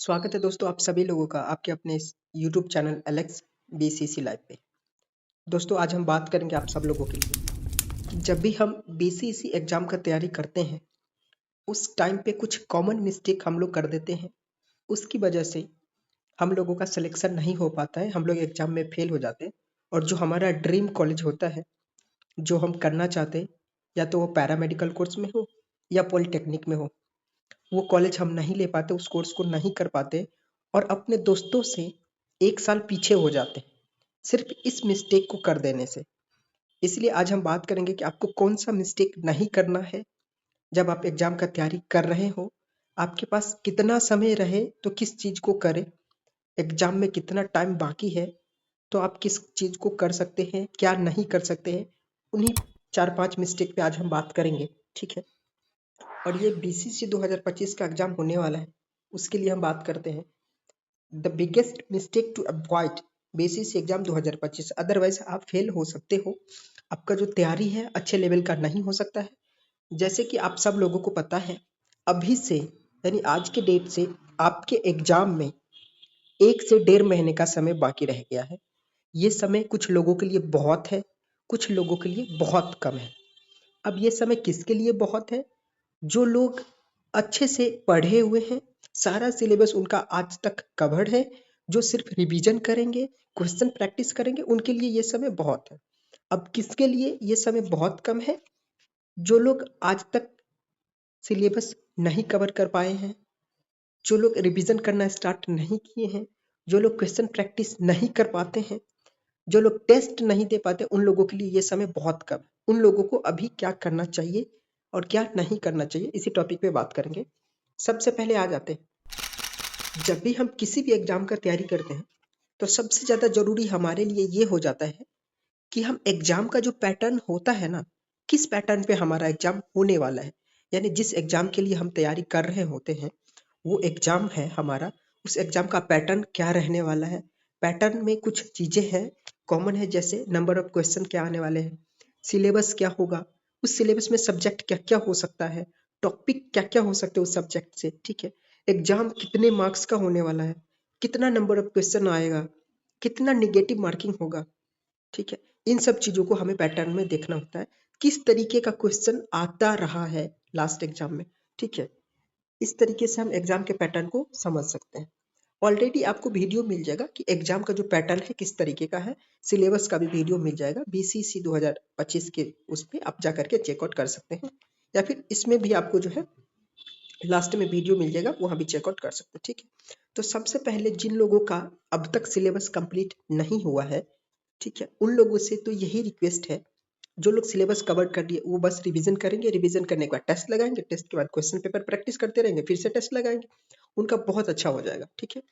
स्वागत है दोस्तों आप सभी लोगों का आपके अपने इस YouTube channel Alex BCC live पे। दोस्तों आज हम बात करेंगे आप सब लोगों के लिए कि जब भी हम बीसीसी एग्जाम का तैयारी करते हैं उस टाइम पे कुछ कॉमन मिस्टेक हम लोग कर देते हैं। उसकी वजह से हम लोगों का सिलेक्शन नहीं हो पाता है, हम लोग एग्जाम में फेल हो जाते हैं। और जो हमारा ड्रीम कॉलेज होता है, जो हम करना चाहते हैं, या तो वो पैरामेडिकल कोर्स में हो या पॉलिटेक्निक में हो, वो कॉलेज हम नहीं ले पाते, उस कोर्स को नहीं कर पाते और अपने दोस्तों से 1 साल पीछे हो जाते हैं सिर्फ इस मिस्टेक को कर देने से। इसलिए आज हम बात करेंगे कि आपको कौन सा मिस्टेक नहीं करना है जब आप एग्जाम का तैयारी कर रहे हो। आपके पास कितना समय रहे तो किस चीज को करें, एग्जाम में कितना टाइम बाकी है तो आप किस चीज को कर सकते हैं, क्या नहीं कर सकते हैं। उन्हीं 4-5 मिस्टेक पे आज हम बात करेंगे, ठीक है। और ये बीसीसी 2025 का एग्जाम होने वाला है, उसके लिए हम बात करते हैं the biggest mistake to avoid BCC exam 2025। Otherwise आप फेल हो सकते हो, आपका जो तैयारी है अच्छे लेवल का नहीं हो सकता है। जैसे कि आप सब लोगों को पता है, अभी से यानी आज के डेट से आपके एग्जाम में 1 से 1.5 महीने का समय बाकी रह गया है। ये समय कुछ लोगों के लिए बहुत है, कुछ लोगों के लिए बहुत कम है। अब ये समय किसके लिए बहुत है? जो लोग अच्छे से पढ़े हुए हैं, सारा सिलेबस उनका आज तक कवर्ड है, जो सिर्फ रिवीजन करेंगे, क्वेश्चन प्रैक्टिस करेंगे, उनके लिए ये समय बहुत है। अब किसके लिए ये समय बहुत कम है? जो लोग आज तक सिलेबस नहीं कवर कर पाए हैं, जो लोग रिवीजन करना स्टार्ट नहीं किए हैं, जो लोग क्वेश्चन प्रैक्टिस नहीं कर पाते हैं, जो लोग टेस्ट नहीं दे पाते, उन लोगों के लिए ये समय बहुत कम है। उन लोगों को अभी क्या करना चाहिए और क्या नहीं करना चाहिए, इसी टॉपिक पे बात करेंगे। सबसे पहले आ जाते हैं, जब भी हम किसी भी एग्जाम का तैयारी करते हैं तो सबसे ज्यादा जरूरी हमारे लिए ये हो जाता है कि हम एग्जाम का जो पैटर्न होता है ना, किस पैटर्न पे हमारा एग्जाम होने वाला है। यानी जिस एग्जाम के लिए हम तैयारी कर रहे होते हैं वो एग्जाम है हमारा, उस एग्जाम का पैटर्न क्या रहने वाला है। पैटर्न में कुछ चीजें हैं कॉमन है, जैसे नंबर ऑफ क्वेश्चन क्या आने वाले हैं, सिलेबस क्या होगा, उस सिलेबस में सब्जेक्ट क्या क्या हो सकता है, टॉपिक क्या क्या हो सकते हैं उस सब्जेक्ट से, ठीक है। एग्जाम कितने मार्क्स का होने वाला है, कितना नंबर ऑफ क्वेश्चन आएगा, कितना निगेटिव मार्किंग होगा, ठीक है। इन सब चीजों को हमें पैटर्न में देखना होता है, किस तरीके का क्वेश्चन आता रहा है लास्ट एग्जाम में, ठीक है। इस तरीके से हम एग्जाम के पैटर्न को समझ सकते हैं। ऑलरेडी आपको वीडियो मिल जाएगा कि एग्जाम का जो पैटर्न है किस तरीके का है, सिलेबस का भी वीडियो मिल जाएगा बीसीसी 2025 के, उस पर आप जा करके चेकआउट कर सकते हैं, या फिर इसमें भी आपको जो है लास्ट में वीडियो मिल जाएगा, वहां भी चेकआउट कर सकते हैं, ठीक है। तो सबसे पहले जिन लोगों का अब तक सिलेबस कंप्लीट नहीं हुआ है, ठीक है, उन लोगों से तो यही रिक्वेस्ट है, जो लोग सिलेबस कवर कर लिए वो बस रिवीजन करेंगे, रिवीजन करने के बाद टेस्ट लगाएंगे, टेस्ट के बाद क्वेश्चन पेपर प्रैक्टिस करते रहेंगे, फिर से टेस्ट लगाएंगे, उनका बहुत अच्छा हो जाएगा, ठीक है।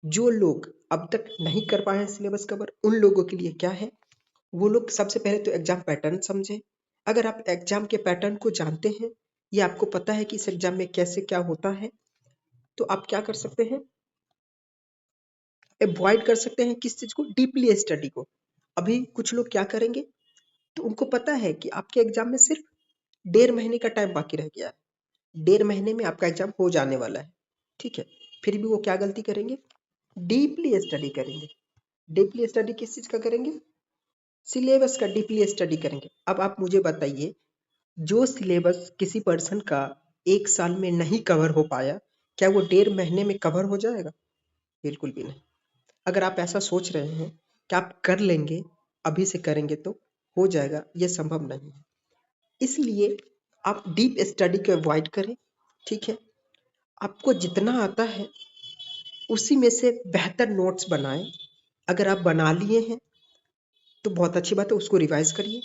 जो लोग अब तक नहीं कर पाए हैं सिलेबस कवर, उन लोगों के लिए क्या है, वो लोग सबसे पहले तो एग्जाम पैटर्न समझे। अगर आप एग्जाम के पैटर्न को जानते हैं, ये आपको पता है कि इस एग्जाम में कैसे क्या होता है, तो आप क्या कर सकते हैं, अवॉइड कर सकते हैं किस चीज को, डीपली स्टडी को। अभी कुछ लोग क्या करेंगे, तो उनको पता है कि आपके एग्जाम में सिर्फ 1.5 महीने का टाइम बाकी रह गया है, 1.5 महीने में आपका एग्जाम हो जाने वाला है, ठीक है। फिर भी वो क्या गलती करेंगे, डीपली स्टडी करेंगे। डीपली स्टडी किस चीज का करेंगे, सिलेबस का डीपली स्टडी करेंगे। अब आप मुझे बताइए, जो सिलेबस किसी पर्सन का 1 साल में नहीं कवर हो पाया, क्या वो 1.5 महीने में कवर हो जाएगा? बिल्कुल भी नहीं। अगर आप ऐसा सोच रहे हैं कि आप कर लेंगे, अभी से करेंगे तो हो जाएगा, ये संभव नहीं है। इसलिए आप डीप स्टडी को अवॉइड करें, ठीक है। आपको जितना आता है उसी में से बेहतर नोट्स बनाएं। अगर आप बना लिए हैं तो बहुत अच्छी बात है, उसको रिवाइज करिए।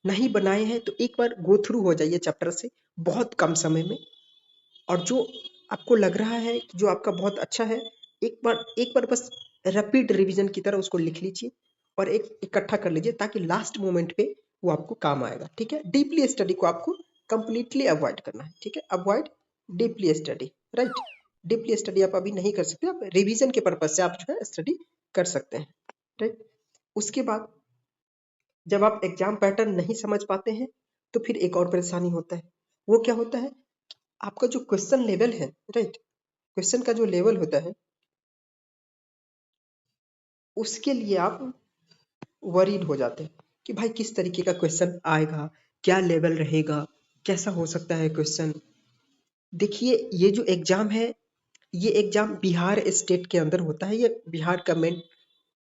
नहीं बनाए हैं तो एक बार गो थ्रू हो जाइए चैप्टर से बहुत कम समय में। और जो आपको लग रहा है कि जो आपका बहुत अच्छा है, एक बार बस रैपिड रिवीजन की तरह उसको लिख लीजिए और एक इकट्ठा कर लीजिए, ताकि लास्ट मोमेंट पे वो आपको काम आएगा, ठीक है। डीपली स्टडी को आपको कंप्लीटली अवॉइड करना है, ठीक है। Avoid deeply study, right. Deeply study आप अभी नहीं कर सकते, आप रिवीजन के पर्पज से आप जो है स्टडी कर सकते हैं, राइट। उसके बाद जब आप एग्जाम पैटर्न नहीं समझ पाते हैं तो फिर एक और परेशानी होता है, वो क्या होता है, आपका जो क्वेश्चन लेवल है, राइट, क्वेश्चन का जो लेवल होता है उसके लिए आप वरीड हो जाते हैं कि भाई किस तरीके का क्वेश्चन आएगा, क्या लेवल रहेगा, कैसा हो सकता है क्वेश्चन। देखिए ये जो एग्जाम है, ये एग्जाम बिहार स्टेट के अंदर होता है, ये बिहार गवर्नमेंट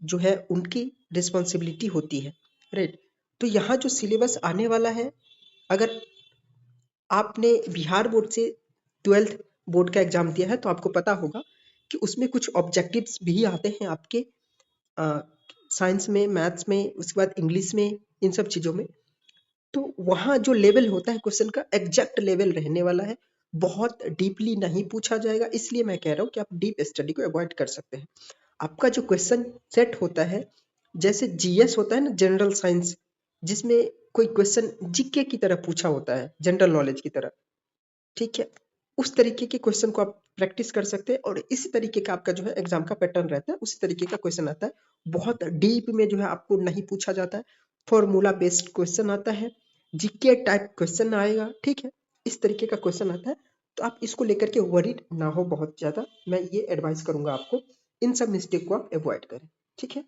जो है उनकी रिस्पॉन्सिबिलिटी होती है, राइट। तो यहाँ जो सिलेबस आने वाला है, अगर आपने बिहार बोर्ड से 12th बोर्ड का एग्जाम दिया है तो आपको पता होगा कि उसमें कुछ ऑब्जेक्टिव्स भी आते हैं आपके साइंस में, मैथ्स में, उसके बाद इंग्लिश में, इन सब चीज़ों में। तो वहाँ जो लेवल होता है क्वेश्चन का एग्जैक्ट लेवल रहने वाला है, बहुत डीपली नहीं पूछा जाएगा। इसलिए मैं कह रहा हूँ कि आप डीप स्टडी को अवॉइड कर सकते हैं। आपका जो क्वेश्चन सेट होता है, जैसे जीएस होता है ना, जनरल साइंस, जिसमें कोई क्वेश्चन जीके की तरह पूछा होता है, जनरल नॉलेज की तरह, ठीक है। उस तरीके के क्वेश्चन को आप प्रैक्टिस कर सकते हैं और इसी तरीके का आपका जो है एग्जाम का पैटर्न रहता है, उसी तरीके का क्वेश्चन आता है। बहुत डीप में जो है आपको नहीं पूछा जाता है, फॉर्मूला बेस्ड क्वेश्चन आता है, जीके टाइप क्वेश्चन आएगा, ठीक है। इस तरीके का क्वेश्चन आता है, तो आप इसको लेकर के वरीड ना हो बहुत ज्यादा। मैं ये एडवाइस करूंगा आपको, इन सब मिस्टेक को आप अवॉइड करें, ठीक है।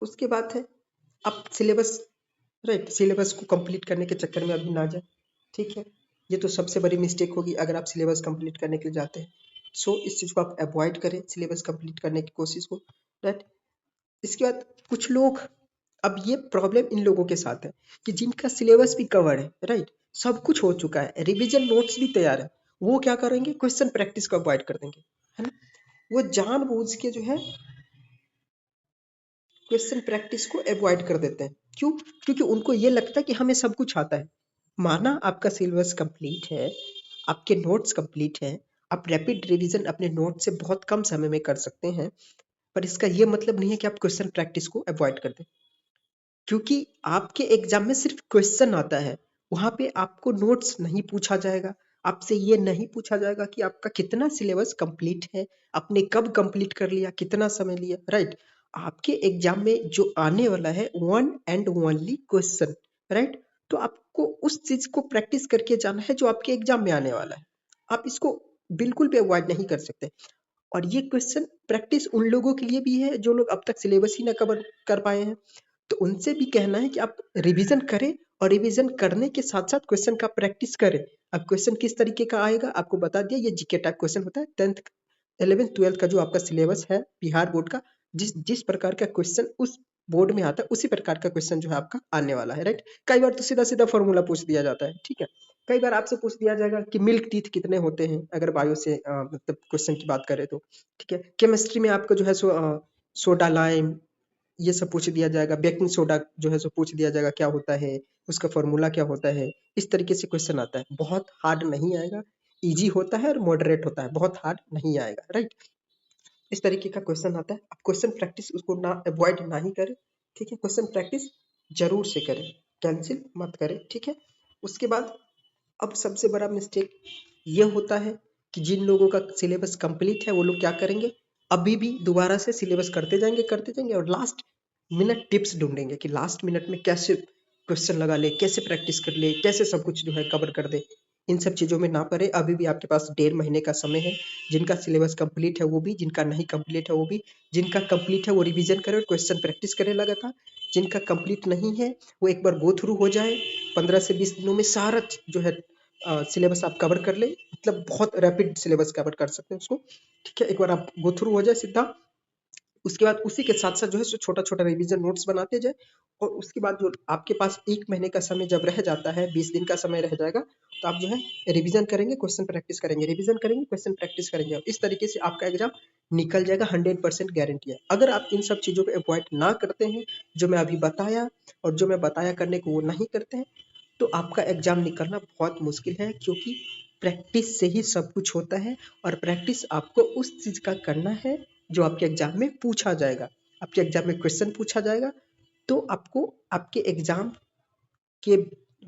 उसके बाद है आप सिलेबस, राइट, सिलेबस को कंप्लीट करने के चक्कर में अभी ना जाए, ठीक है। ये तो सबसे बड़ी मिस्टेक होगी अगर आप सिलेबस कंप्लीट करने के लिए जाते हैं। सो इस चीज़ को आप अवॉइड करें, सिलेबस कंप्लीट करने की कोशिश को, राइट। इसके बाद कुछ लोग, अब ये प्रॉब्लम इन लोगों के साथ है कि जिनका सिलेबस भी कवर है, राइट, सब कुछ हो चुका है, रिविजन नोट्स भी तैयार है, वो क्या करेंगे, क्वेश्चन प्रैक्टिस को अवॉइड कर देंगे, है ना। वो जानबूझ के जो है क्वेश्चन प्रैक्टिस को अवॉइड कर देते हैं। क्यों? क्योंकि उनको ये लगता है कि हमें सब कुछ आता है। माना आपका सिलेबस कंप्लीट है, आपके नोट्स कंप्लीट हैं, आप रैपिड रिवीजन अपने नोट से बहुत कम समय में कर सकते हैं, पर इसका ये मतलब नहीं है कि आप क्वेश्चन प्रैक्टिस को अवॉइड कर दें। क्योंकि आपके एग्जाम में सिर्फ क्वेश्चन आता है, वहां पे आपको नोट्स नहीं पूछा जाएगा, आपसे ये नहीं पूछा जाएगा कि आपका कितना सिलेबस कंप्लीट है, आपने कब कंप्लीट कर लिया, कितना समय लिया, राइट। आपके एग्जाम में जो आने वाला है one and only question, right. तो आपको उस चीज को प्रैक्टिस करके जाना है जो आपके एग्जाम में आने वाला है। आप इसको बिल्कुल भी अवॉइड नहीं कर सकते। और ये क्वेश्चन प्रैक्टिस उन लोगों के लिए भी है जो लोग अब तक सिलेबस ही ना कवर कर पाए हैं, तो उनसे भी कहना है कि आप रिवीजन करें और रिवीजन करने के साथ साथ क्वेश्चन का प्रैक्टिस करें। अब क्वेश्चन किस तरीके का आएगा आपको बता दिया, ये जीके टाइप क्वेश्चन होता है। 10th 11th 12th का जो आपका सिलेबस है बिहार बोर्ड का, जिस जिस प्रकार का क्वेश्चन उस बोर्ड में आता है उसी प्रकार का क्वेश्चन जो है आपका आने वाला है, राइट। कई बार तो सीधा सीधा फॉर्मूला पूछ दिया जाता है, ठीक है। कई बार आपसे पूछ दिया जाएगा कि मिल्क टीथ कितने होते हैं, अगर बायो से मतलब क्वेश्चन की बात करें तो, ठीक है। केमिस्ट्री में आपको जो है सोडा लाइम ये सब पूछ दिया जाएगा, बेकिंग सोडा जो है सो पूछ दिया जाएगा क्या होता है, उसका फॉर्मूला क्या होता है। इस तरीके से क्वेश्चन आता है, बहुत हार्ड नहीं आएगा, इजी होता है और मॉडरेट होता है, बहुत हार्ड नहीं आएगा, राइट। इस तरीके का क्वेश्चन आता है। आप क्वेश्चन प्रैक्टिस उसको ना अवॉइड ना ही करें, ठीक है। क्वेश्चन प्रैक्टिस जरूर से करें, कैंसिल मत करें, ठीक है। उसके बाद अब सबसे बड़ा मिस्टेक ये होता है कि जिन लोगों का सिलेबस कंप्लीट है वो लोग क्या करेंगे, अभी भी दोबारा से सिलेबस करते जाएंगे और लास्ट मिनट टिप्स ढूंढेंगे कि लास्ट मिनट में कैसे क्वेश्चन लगा ले, कैसे प्रैक्टिस कर ले, कैसे सब कुछ जो है कवर कर दे। इन सब चीज़ों में ना पड़े, अभी भी आपके पास 1.5 महीने का समय है। जिनका सिलेबस कंप्लीट है वो भी, जिनका नहीं कंप्लीट है वो भी। जिनका कंप्लीट है वो रिवीजन करे और क्वेश्चन प्रैक्टिस करे लगातार। जिनका कंप्लीट नहीं है वो एक बार गो थ्रू हो जाए, 15 से 20 दिनों में सारा जो है सिलेबस आप कवर कर ले, मतलब बहुत रैपिड सिलेबस कवर कर सकते हैं उसको, ठीक है। एक बार आप गो थ्रू हो जाए सीधा, उसके बाद उसी के साथ साथ जो है सो छोटा छोटा रिवीजन नोट्स बनाते जाए। और उसके बाद जो आपके पास 1 महीने का समय जब रह जाता है, 20 दिन का समय रह जाएगा, तो आप जो है रिवीजन करेंगे, क्वेश्चन प्रैक्टिस करेंगे, रिवीजन करेंगे, क्वेश्चन प्रैक्टिस करेंगे, और इस तरीके से आपका एग्जाम निकल जाएगा, 100% गारंटी है। अगर आप इन सब चीज़ों को अवॉइड ना करते हैं जो मैं अभी बताया, और जो मैं बताया करने को वो नहीं करते हैं, तो आपका एग्जाम निकलना बहुत मुश्किल है। क्योंकि प्रैक्टिस से ही सब कुछ होता है, और प्रैक्टिस आपको उस चीज़ का करना है जो आपके एग्जाम में पूछा जाएगा। आपके एग्जाम में क्वेश्चन पूछा जाएगा, तो आपको आपके एग्जाम के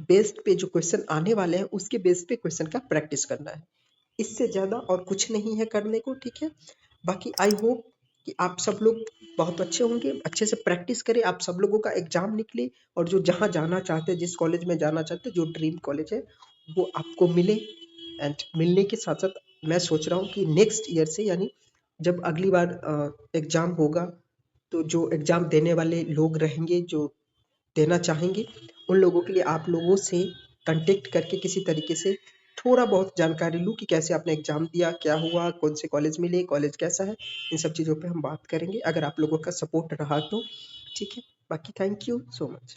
बेस पे जो क्वेश्चन आने वाले हैं उसके बेस पे क्वेश्चन का प्रैक्टिस करना है। इससे ज़्यादा और कुछ नहीं है करने को, ठीक है। बाकी आई होप कि आप सब लोग बहुत अच्छे होंगे, अच्छे से प्रैक्टिस करें, आप सब लोगों का एग्जाम निकले, और जो जहाँ जाना चाहते हैं, जिस कॉलेज में जाना चाहते हैं, जो ड्रीम कॉलेज है वो आपको मिले। एंड मिलने के साथ साथ मैं सोच रहा हूँ कि नेक्स्ट ईयर से, यानी जब अगली बार एग्ज़ाम होगा, तो जो एग्ज़ाम देने वाले लोग रहेंगे, जो देना चाहेंगे, उन लोगों के लिए आप लोगों से कांटेक्ट करके किसी तरीके से थोड़ा बहुत जानकारी लूँ कि कैसे आपने एग्ज़ाम दिया, क्या हुआ, कौन से कॉलेज मिले, कॉलेज कैसा है, इन सब चीज़ों पे हम बात करेंगे, अगर आप लोगों का सपोर्ट रहा तो। ठीक है, बाकी थैंक यू सो मच।